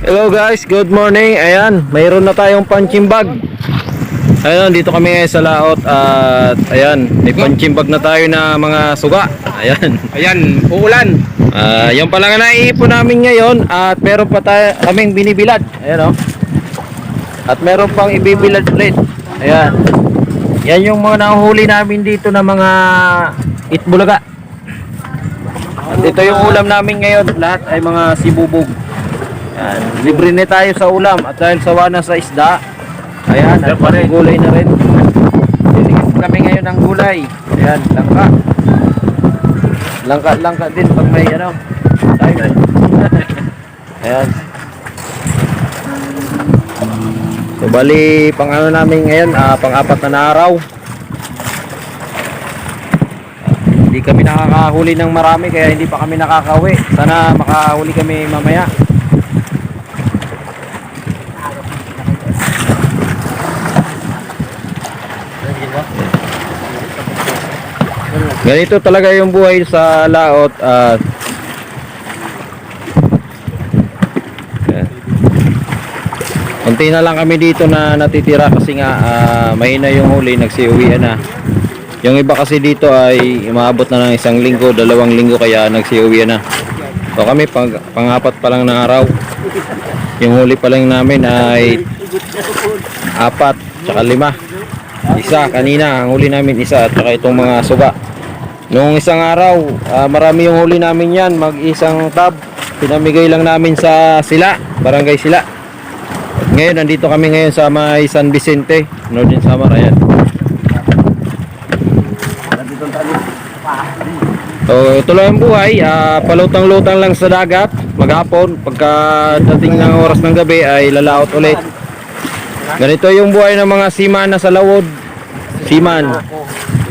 Hello guys, good morning. Ayan, mayroon na tayong punching bag. Ayan, dito kami ngayon sa laot at ayan, may punching bag na tayo na mga suga. Ayan. Ayan, uulan. Yan pala nga naiipon namin ngayon at meron pa tayo kaming binibilad. Ayan At meron pang ibibilad ulit. Ayan. Yan yung mga nahuhuli namin dito na mga itbulaga. At ito yung ulam namin ngayon. Lahat ay mga sibubog. Ayan, libre na tayo sa ulam at dahil sawa na sa isda. Ayan, at gulay na rin. Liligis kami ngayon ng gulay. Ayan, langka. Langka din pag may ano tayo. Ayan. So bali pang ano namin ngayon, pang-apat na araw. Hindi kami nakakahuli ng marami kaya hindi pa kami nakakauwi. Sana makahuli kami mamaya. Ganito talaga yung buhay sa laot at konti na lang kami dito na natitira kasi nga mahina yung huli, nagsiuwian na. Yung iba kasi dito ay umaabot na ng 1 linggo, 2 linggo kaya nagsiuwian na. So kami pang-apat pa lang na araw. Yung huli pa lang namin ay 4 tsaka 5. Isa kanina, ang huli namin isa at saka itong mga suga. Noong isang araw, marami yung huli namin yan, mag-isang tab. Pinamigay lang namin sa Sila, Barangay Sila. At ngayon, nandito kami ngayon sa may San Vicente, Northern Samar. Ayan. So, ito lang ang buhay, palutang-lutang lang sa dagat, maghapon. Pagkadating ng oras ng gabi ay lalaot ulit. Ganito yung buhay ng mga seaman na sa lawod. Seaman.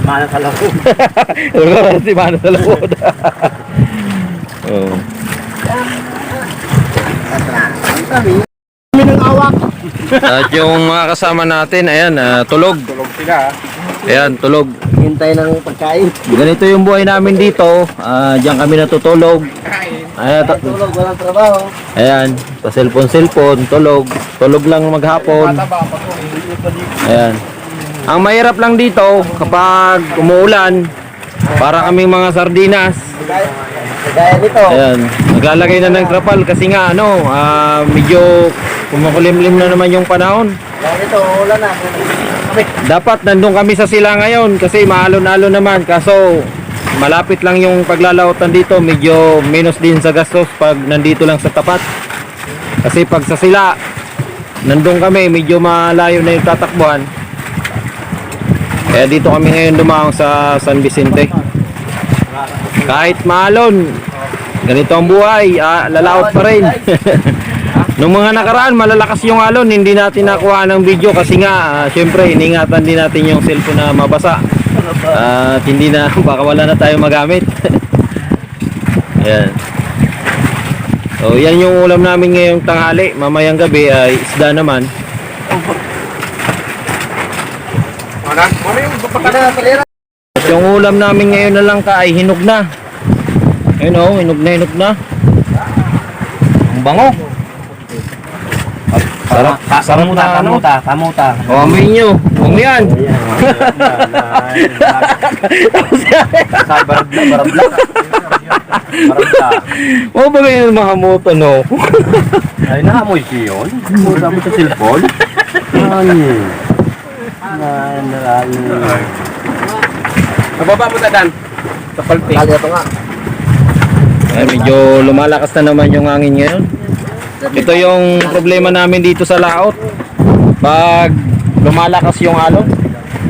Mana sa lawod. Seaman sa lawod. Oh. Kami ng awak. At yung mga kasama natin, ayan, tulog. Tulog sila. Ayan, tulog. Hintay ng pagkain. Ganito yung buhay namin dito. Diyan kami natutulog. Ayan, Tulog, walang trabaho. ayan, sa cellphone, tulog. Tulog lang maghapon. Ayan. Ang mahirap lang dito kapag umuulan, para kaming mga sardinas. Gaya nito. Ayan, naglalagay na ng trapal kasi nga medyo kumukulimlim na naman yung panahon. Gaya nito, ulan na. Kami. Dapat nandun kami sa Sila ngayon kasi maalon-alon naman, kaso malapit lang yung paglalautan dito, medyo minus din sa gastos pag nandito lang sa tapat. Kasi pag sa Sila, nandun kami, medyo malayo na yung tatakbuhan. Kaya dito kami ngayon dumaong sa San Vicente. Kahit maalon, ganito ang buhay, lalaot pa rin. Nung mga nakaraan, malalakas yung alon, hindi natin nakuha ng video kasi nga, syempre, iningatan din natin yung cellphone na mabasa. At hindi na, baka wala na tayo magamit. Ayan. So, yan yung ulam namin ngayong tanghali. Mamayang gabi ay isda naman. Yung ulam namin ngayon na lang ay hinog na. Ayun hinog na. Ang bango. Sarap. Kamuta. O, amoy nyo. Huwag yan. Barabla. O, ba ganyan mga moto, no? Ay, naamoy siya yun. Mula mo sa cellphone. Nababa mo na, Dan. Sa palpik. Ito nga. Ay, medyo lumalakas na naman yung hangin ngayon. Ito yung problema namin dito sa laot. Pag lumalakas yung alon,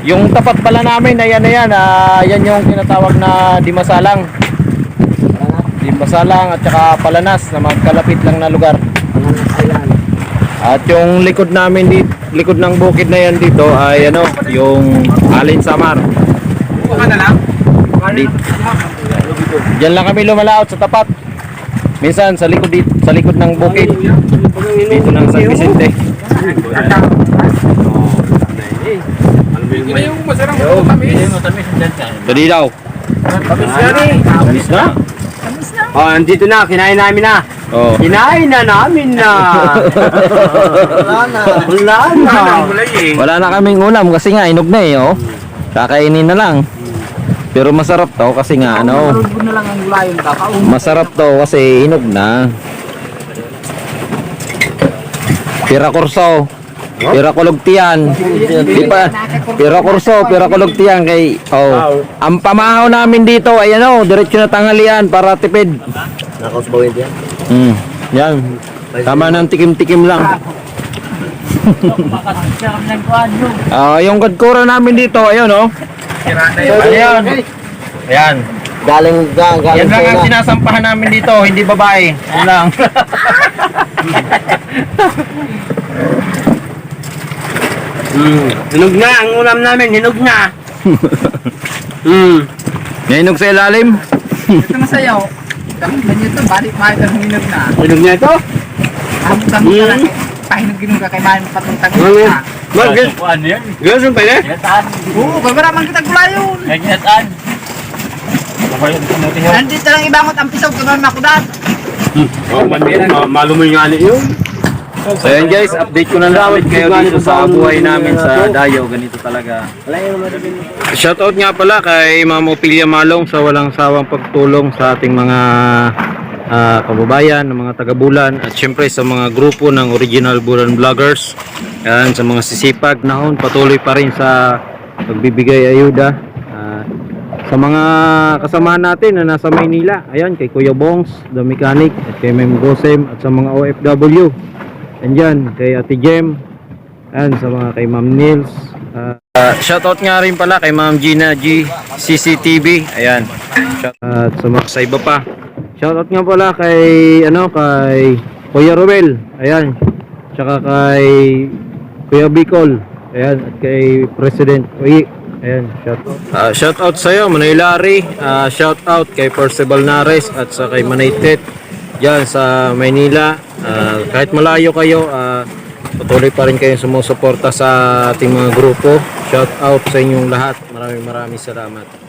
yung tapat pala namin, ayan na yan, yan yung tinatawag na Dimasalang at saka Palanas na magkalapit lang na lugar. At yung likod namin dito, likod ng bukid na yan dito ay ano, yung Alin Samar. Buka ka na lang. Diyan lang kami lumalaot sa tapat. Minsan sa likod dito, sa likod ng bukid. Dito ng San Vicente. Hindi yung masarang tamis. Dali daw. Tamis yan eh. Tamis na. Oh, andito na, kinain namin na. Oh. Kinain na namin na. Wala na. Wala na kaming ulam kasi nga inog na eh, oh. Kakainin na lang. Pero masarap to kasi nga ano. na lang ang gulayon kakaun. Masarap to kasi inog na. Pira kurso. Pira kulugtian. Di pa. Pira kurso, pira kulugtian kay oh. Ang pamahaw namin dito ay ano, diretso na tanghalian para tipid. Nakaus ba yan? Yan. Tama ng tikim-tikim lang. Yung kadkura namin dito, ayun oh. Ayan. Ayan. Galing Yan lang ang sinasampahan namin dito, hindi babae. Yan lang. Hinog na, ang ulam namin, hinog na. Nainog sa ilalim. Ito masayaw. Ganyan ito, balik-balik ang hinog na. Hinog na ito? Tamo ka lang. Pahinog ginog ka kay mahin patong tagos Ano yan? na. Gason pa yun? Oo, kay maramang kita gulayon. Nandito lang ibangot ang pisaw kay makudat. Malumoy nga yun. So yan guys, update ko na lang ulit kayo dito sa buhay namin sa Dayo. Ganito talaga. Shoutout nga pala kay Ma'am Opilia Malong sa walang sawang pagtulong sa ating mga kababayan, ng mga taga-Bulan, at syempre sa mga grupo ng original Bulan Vloggers. Yan, sa mga sisipag nahon, patuloy pa rin sa pagbibigay ayuda. Sa mga kasamahan natin na nasa Maynila, ayan, kay Kuya Bongs, The Mechanic, at kay Ma'am Gosem, at sa mga OFW. Andyan, kay Ate Jem, ayan, sa mga kay Ma'am Nils. Shoutout nga rin pala kay Ma'am Gina G CCTV, ayan. At sa iba pa. Shoutout nga pala kay kay Kuya Ruel, ayan. Tsaka kay Kuya Bicol, ayan, at kay President Uy, ayan, shoutout. Shoutout sa iyo, Manoy Larry, shoutout kay Percival Nares at sa kay Manaytet diyan sa Maynila. Kahit malayo kayo, patuloy pa rin kayong sumusuporta sa ating mga grupo. Shoutout sa inyong lahat. Maraming salamat.